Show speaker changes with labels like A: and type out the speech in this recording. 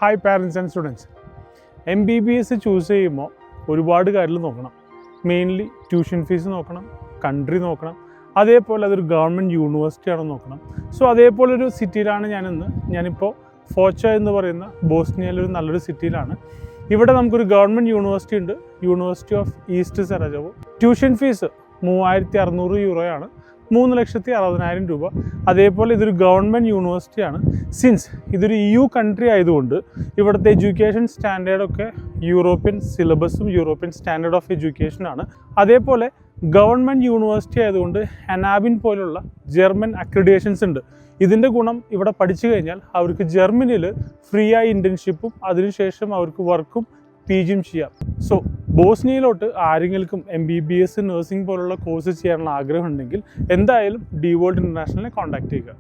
A: Hi parents and students. MBBS choose ചെയ്യുമ്പോൾ ഒരുപാട് കാര്യങ്ങൾ നോക്കണം. മെയിൻലി ട്യൂഷൻ ഫീസ് നോക്കണം, കൺട്രി നോക്കണം, അതേപോലെ അതൊരു ഗവൺമെൻറ് യൂണിവേഴ്സിറ്റി ആണെന്ന് നോക്കണം. സോ അതേപോലൊരു സിറ്റിയിലാണ് ഞാനിപ്പോൾ ഫോച്ച എന്ന് പറയുന്ന ബോസ്നിയയിലൊരു നല്ലൊരു സിറ്റിയിലാണ്. ഇവിടെ നമുക്കൊരു ഗവൺമെൻറ് യൂണിവേഴ്സിറ്റി ഉണ്ട്, University of East Sarajevo. Tuition fees 3600 യൂറോയാണ്, 3,60,000 രൂപ. അതേപോലെ ഇതൊരു ഗവൺമെൻറ് യൂണിവേഴ്സിറ്റിയാണ്. സിൻസ് ഇതൊരു EU കൺട്രി ആയതുകൊണ്ട് ഇവിടുത്തെ എഡ്യൂക്കേഷൻ സ്റ്റാൻഡേർഡൊക്കെ യൂറോപ്യൻ സിലബസും യൂറോപ്യൻ സ്റ്റാൻഡേർഡ് ഓഫ് എഡ്യൂക്കേഷനാണ്. അതേപോലെ ഗവൺമെൻറ് യൂണിവേഴ്സിറ്റി ആയതുകൊണ്ട് അനാബിൻ പോലുള്ള ജർമ്മൻ അക്രഡിറ്റേഷൻസ് ഉണ്ട്. ഇതിൻ്റെ ഗുണം ഇവിടെ പഠിച്ചു കഴിഞ്ഞാൽ അവർക്ക് ജർമ്മനിയിൽ ഫ്രീ ആയി ഇൻറ്റേൺഷിപ്പും അതിനുശേഷം അവർക്ക് വർക്കും PGയും ചെയ്യാം. സോ ബോസ്നിയയിലോട്ട് ആരെങ്കിലും MBBS നഴ്സിംഗ് പോലുള്ള കോഴ്സ് ചെയ്യാനുള്ള ആഗ്രഹം ഉണ്ടെങ്കിൽ എന്തായാലും DWorld Internationalനെ കോൺടാക്ട് ചെയ്യുക.